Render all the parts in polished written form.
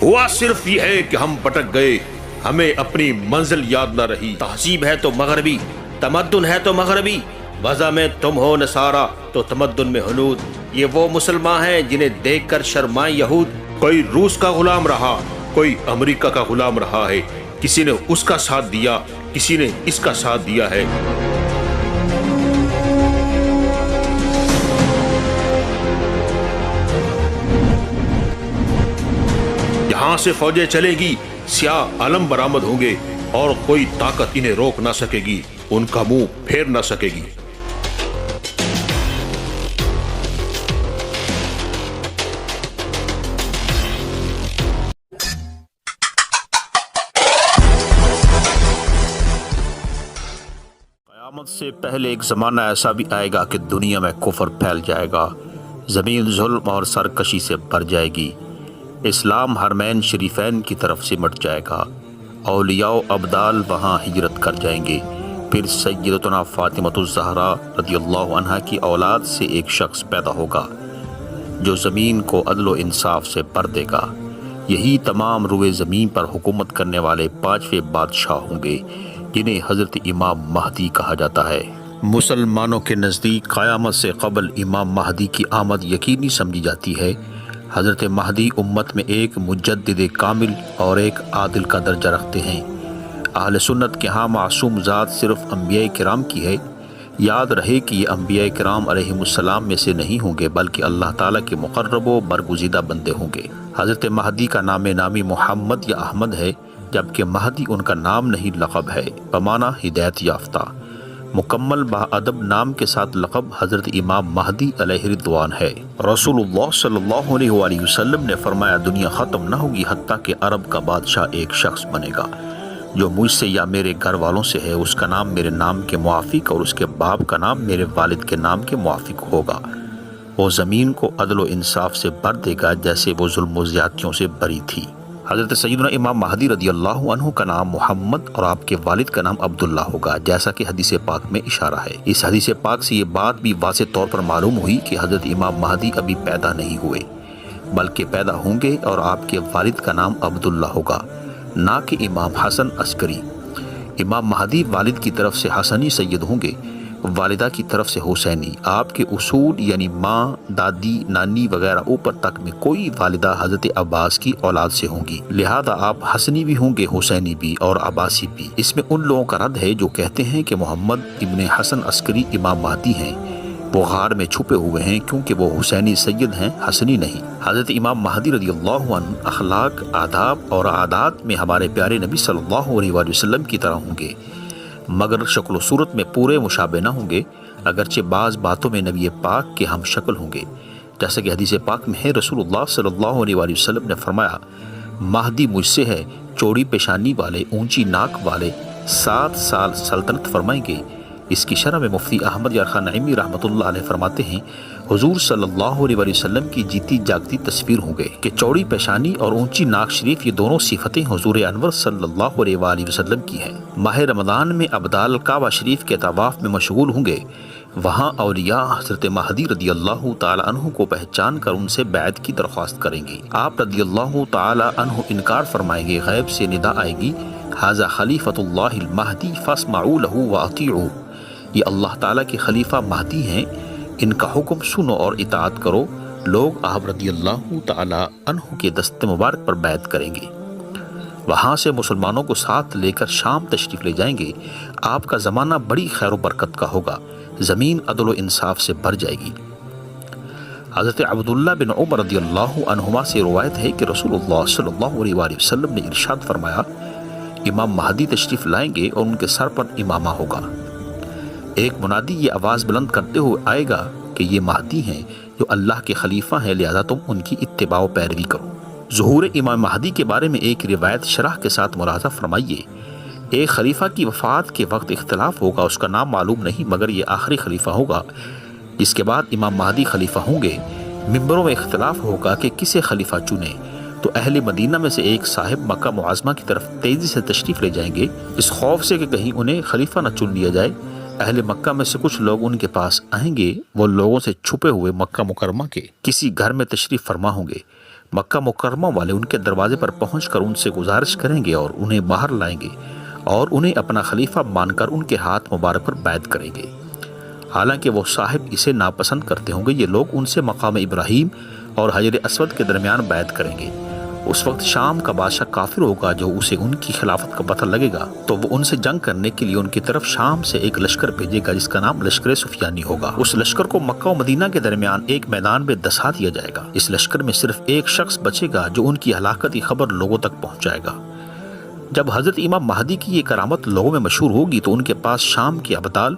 ہوا صرف یہ ہے کہ ہم بھٹک گئے، ہمیں اپنی منزل یاد نہ رہی۔ تہذیب ہے تو مغربی، تمدن ہے تو مغربی، وضع میں تم ہو نصارہ تو تمدن میں ہنود۔ یہ وہ مسلمان ہیں جنہیں دیکھ کر شرمائیں یہود۔ کوئی روس کا غلام رہا، کوئی امریکہ کا غلام رہا ہے، کسی نے اس کا ساتھ دیا، کسی نے اس کا ساتھ دیا ہے۔ یہاں سے فوجیں چلے گی، سیاہ علم برآمد ہوں گے اور کوئی طاقت انہیں روک نہ سکے گی، ان کا منہ پھیر نہ سکے گی۔ قیامت سے پہلے ایک زمانہ ایسا بھی آئے گا کہ دنیا میں کفر پھیل جائے گا، زمین ظلم اور سرکشی سے بھر جائے گی، اسلام حرمین شریفین کی طرف سمٹ جائے گا، اولیاء و ابدال وہاں ہجرت کر جائیں گے۔ پھر سیدتنا فاطمۃ الزہرا رضی اللہ عنہا کی اولاد سے ایک شخص پیدا ہوگا جو زمین کو عدل و انصاف سے بھر دے گا۔ یہی تمام روئے زمین پر حکومت کرنے والے 5ویں بادشاہ ہوں گے جنہیں حضرت امام مہدی کہا جاتا ہے۔ مسلمانوں کے نزدیک قیامت سے قبل امام مہدی کی آمد یقینی سمجھی جاتی ہے۔ حضرت مہدی امت میں ایک مجدد کامل اور ایک عادل کا درجہ رکھتے ہیں۔ اہل سنت کے ہاں معصوم ذات صرف انبیاء کرام کی ہے۔ یاد رہے کہ یہ انبیاء کرام علیہم السلام میں سے نہیں ہوں گے بلکہ اللہ تعالیٰ کے مقرب و برگزیدہ بندے ہوں گے۔ حضرت مہدی کا نام نامی محمد یا احمد ہے، جبکہ مہدی ان کا نام نہیں لقب ہے، بمعنی ہدایت یافتہ۔ مکمل باادب نام کے ساتھ لقب حضرت امام مہدی علیہ رضوان ہے۔ رسول اللہ صلی اللہ علیہ وآلہ وسلم نے فرمایا دنیا ختم نہ ہوگی حتیٰ کہ عرب کا بادشاہ ایک شخص بنے گا جو مجھ سے یا میرے گھر والوں سے ہے، اس کا نام میرے نام کے موافق اور اس کے باپ کا نام میرے والد کے نام کے موافق ہوگا۔ وہ زمین کو عدل و انصاف سے بھر دے گا جیسے وہ ظلم و زیادتیوں سے بری تھی۔ حضرت سیدنا امام مہدی رضی اللہ عنہ کا نام محمد اور آپ کے والد کا نام عبداللہ ہوگا، جیسا کہ حدیث پاک میں اشارہ ہے۔ اس حدیث پاک سے یہ بات بھی واضح طور پر معلوم ہوئی کہ حضرت امام مہدی ابھی پیدا نہیں ہوئے بلکہ پیدا ہوں گے اور آپ کے والد کا نام عبداللہ ہوگا، نہ کہ امام حسن عسکری۔ امام مہدی والد کی طرف سے حسنی سید ہوں گے، والدہ کی طرف سے حسینی۔ آپ کے اصول یعنی ماں، دادی، نانی وغیرہ اوپر تک میں کوئی والدہ حضرت عباس کی اولاد سے ہوں گی، لہذا آپ حسنی بھی ہوں گے، حسینی بھی اور عباسی بھی۔ اس میں ان لوگوں کا رد ہے جو کہتے ہیں کہ محمد ابن حسن عسکری امام مہدی ہیں، وہ غار میں چھپے ہوئے ہیں کیونکہ وہ حسینی سید ہیں، حسنی نہیں۔ حضرت امام مہدی رضی اللہ عنہ اخلاق، آداب اور عادات میں ہمارے پیارے نبی صلی اللہ علیہ وآلہ وسلم کی طرح ہوں گے، مگر شکل و صورت میں پورے مشابہ نہ ہوں گے، اگرچہ بعض باتوں میں نبی پاک کے ہم شکل ہوں گے، جیسا کہ حدیث پاک میں ہے۔ رسول اللہ صلی اللہ علیہ وآلہ وسلم نے فرمایا مہدی مجھ سے ہے، چوڑی پیشانی والے، اونچی ناک والے، 7 سال سلطنت فرمائیں گے۔ اس کی شرح میں مفتی احمد یار خان نعیمی رحمۃ اللہ علیہ فرماتے ہیں حضور صلی اللہ علیہ وآلہ وسلم کی جیتی جاگتی تصویر ہوں گے کہ چوڑی پیشانی اور اونچی ناک شریف یہ دونوں صفتیں حضور انور صلی اللہ علیہ وآلہ وسلم کی ہیں۔ ماہ رمضان میں ابدال کعبہ شریف کے طواف میں مشغول ہوں گے، وہاں اولیاء حضرت مہدی رضی اللہ تعالی عنہ کو پہچان کر ان سے بیعت کی درخواست کریں گے۔ آپ رضی اللہ تعالی عنہ انکار فرمائیں گے، غیب سے ندا آئے گی ھذا خلیفۃ اللہ المہدی فاسمعوا لہ واطیعوا، یہ اللہ تعالیٰ کے خلیفہ مہدی ہیں، ان کا حکم سنو اور اطاعت کرو۔ لوگ آپ رضی اللہ تعالی عنہ کے دست مبارک پر بیعت کریں گے، وہاں سے مسلمانوں کو ساتھ لے کر شام تشریف لے جائیں گے۔ آپ کا زمانہ بڑی خیر و برکت کا ہوگا، زمین عدل و انصاف سے بھر جائے گی۔ حضرت عبداللہ بن عمر رضی اللہ عنہما سے روایت ہے کہ رسول اللہ صلی اللہ علیہ وآلہ وسلم نے ارشاد فرمایا امام مہدی تشریف لائیں گے اور ان کے سر پر امامہ ہوگا۔ ایک منادی یہ آواز بلند کرتے ہوئے آئے گا کہ یہ مہدی ہیں جو اللہ کے خلیفہ ہیں، لہذا تم ان کی اتباع و پیروی کرو۔ ظہور امام مہدی کے بارے میں ایک روایت شرح کے ساتھ ملاحظہ فرمائیے۔ ایک خلیفہ کی وفات کے وقت اختلاف ہوگا، اس کا نام معلوم نہیں مگر یہ آخری خلیفہ ہوگا، اس کے بعد امام مہدی خلیفہ ہوں گے۔ ممبروں میں اختلاف ہوگا کہ کسے خلیفہ چنیں، تو اہل مدینہ میں سے ایک صاحب مکہ معظمہ کی طرف تیزی سے تشریف لے جائیں گے، اس خوف سے کہ کہیں انہیں خلیفہ نہ چن لیا جائے۔ اہل مکہ میں سے کچھ لوگ ان کے پاس آئیں گے، وہ لوگوں سے چھپے ہوئے مکہ مکرمہ کے کسی گھر میں تشریف فرما ہوں گے، مکہ مکرمہ والے ان کے دروازے پر پہنچ کر ان سے گزارش کریں گے اور انہیں باہر لائیں گے اور انہیں اپنا خلیفہ مان کر ان کے ہاتھ مبارک پر بیعت کریں گے۔ حالانکہ وہ صاحب اسے ناپسند کرتے ہوں گے، یہ لوگ ان سے مقام ابراہیم اور حجر اسود کے درمیان بیعت کریں گے۔ اس وقت شام کا بادشاہ کافر ہوگا، جو اسے ان کی خلافت کا پتہ لگے گا تو وہ ان سے جنگ کرنے کے لیے ان کی طرف شام سے ایک لشکر بھیجے گا جس کا نام لشکر سفیانی ہوگا۔ اس لشکر کو مکہ و مدینہ کے درمیان ایک میدان میں دسا دیا جائے گا۔ اس لشکر میں صرف ایک شخص بچے گا جو ان کی ہلاکت کی خبر لوگوں تک پہنچائے گا۔ جب حضرت امام مہدی کی یہ کرامت لوگوں میں مشہور ہوگی تو ان کے پاس شام کے ابدال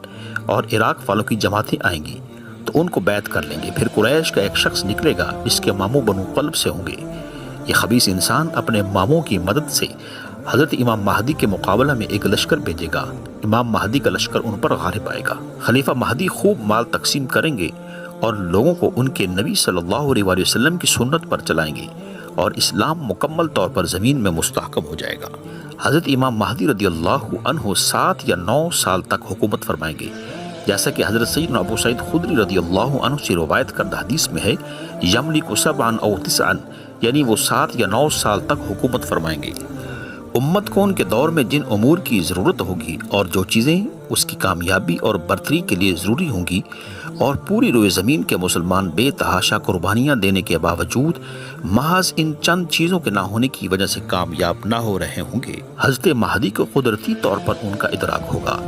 اور عراق والوں کی جماعتیں آئیں گی تو ان کو بیعت کر لیں گے۔ پھر قریش کا ایک شخص نکلے گا جس کے ماموں بنو قلب سے ہوں گے۔ یہ خبیث انسان اپنے ماموں کی مدد سے حضرت امام مہدی کے مقابلہ میں ایک لشکر بھیجے گا۔ امام مہدی کا لشکر ان پر غالب آئے گا۔ خلیفہ مہدی خوب مال تقسیم کریں گے اور لوگوں کو ان کے نبی صلی اللہ علیہ وآلہ وسلم کی سنت پر چلائیں گے اور اسلام مکمل طور پر زمین میں مستحکم ہو جائے گا۔ حضرت امام مہدی رضی اللہ عنہ 7 یا 9 سال تک حکومت فرمائیں گے، جیسا کہ حضرت سیدنا ابو سعید خدری رضی اللہ عنہ سے روایت کردہ حدیث میں ہے، یملک 7 او 9، یعنی وہ 7 یا 9 سال تک حکومت فرمائیں گے۔ امت کو ان کے دور میں جن امور کی ضرورت ہوگی اور جو چیزیں اس کی کامیابی اور برتری کے لیے ضروری ہوں گی، اور پوری روئے زمین کے مسلمان بے تحاشا قربانیاں دینے کے باوجود محض ان چند چیزوں کے نہ ہونے کی وجہ سے کامیاب نہ ہو رہے ہوں گے، حضرت مہدی کو قدرتی طور پر ان کا ادراک ہوگا۔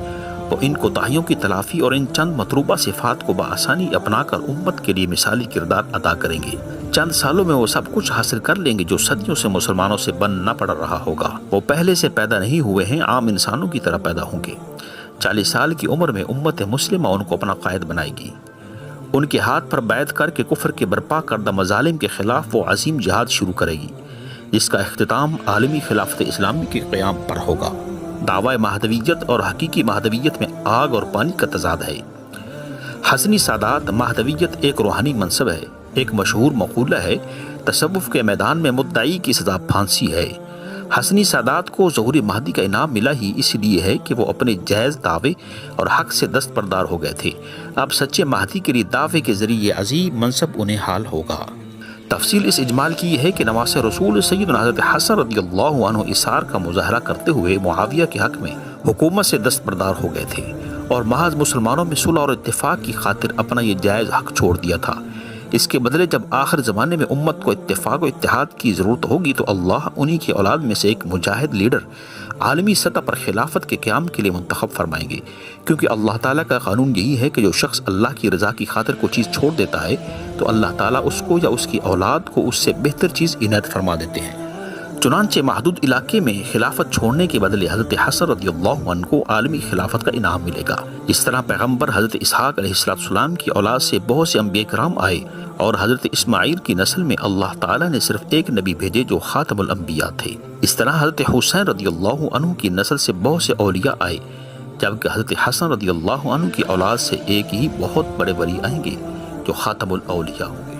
وہ ان کوتاہیوں کی تلافی اور ان چند مطلوبہ صفات کو بآسانی اپنا کر امت کے لیے مثالی کردار ادا کریں گے۔ چند سالوں میں وہ سب کچھ حاصل کر لیں گے جو صدیوں سے مسلمانوں سے بن نہ پڑ رہا ہوگا۔ وہ پہلے سے پیدا نہیں ہوئے ہیں، عام انسانوں کی طرح پیدا ہوں گے۔ 40 سال کی عمر میں امت مسلمہ ان کو اپنا قائد بنائے گی۔ ان کے ہاتھ پر بیعت کر کے کفر کے برپا کردہ مظالم کے خلاف وہ عظیم جہاد شروع کرے گی، جس کا اختتام عالمی خلافت اسلامی کے قیام پر ہوگا۔ دعوی مہدویت اور حقیقی مہدویت میں آگ اور پانی کا تضاد ہے۔ حسنی سادات مہدویت ایک روحانی منصب ہے۔ ایک مشہور مقولہ ہے، تصوف کے میدان میں مدعی کی سزا پھانسی ہے۔ حسنی سادات کو ظہور مہدی کا انعام ملا ہی اس لیے ہے کہ وہ اپنے جائز دعوے اور حق سے دستبردار ہو گئے تھے۔ اب سچے مہدی کے لیے دعوے کے ذریعے عظیم منصب انہیں حال ہوگا۔ تفصیل اس اجمال کی یہ ہے کہ نواسہ رسول سیدنا حضرت حسن رضی اللہ عنہ اثار کا مظاہرہ کرتے ہوئے معاویہ کے حق میں حکومت سے دستبردار ہو گئے تھے اور محض مسلمانوں میں صلح اور اتفاق کی خاطر اپنا یہ جائز حق چھوڑ دیا تھا۔ اس کے بدلے جب آخر زمانے میں امت کو اتفاق و اتحاد کی ضرورت ہوگی تو اللہ انہی کی اولاد میں سے ایک مجاہد لیڈر عالمی سطح پر خلافت کے قیام کے لیے منتخب فرمائیں گے، کیونکہ اللہ تعالیٰ کا قانون یہی ہے کہ جو شخص اللہ کی رضا کی خاطر کوئی چیز چھوڑ دیتا ہے تو اللہ تعالیٰ اس کو یا اس کی اولاد کو اس سے بہتر چیز عنایت فرما دیتے ہیں۔ چنانچہ محدود علاقے میں خلافت چھوڑنے کے بدلے حضرت حسن رضی اللہ عنہ کو عالمی خلافت کا انعام ملے گا۔ اس طرح پیغمبر حضرت اسحاق علیہ السلام کی اولاد سے بہت سے انبیاء کرام آئے اور حضرت اسماعیل کی نسل میں اللہ تعالیٰ نے صرف ایک نبی بھیجے جو خاتم الانبیاء تھے۔ اس طرح حضرت حسین رضی اللہ عنہ کی نسل سے بہت سے اولیاء آئے، جبکہ حضرت حسن رضی اللہ عنہ کی اولاد سے ایک ہی بہت بڑے ولی آئیں گے جو خاتم الاولیاء ہوں گے۔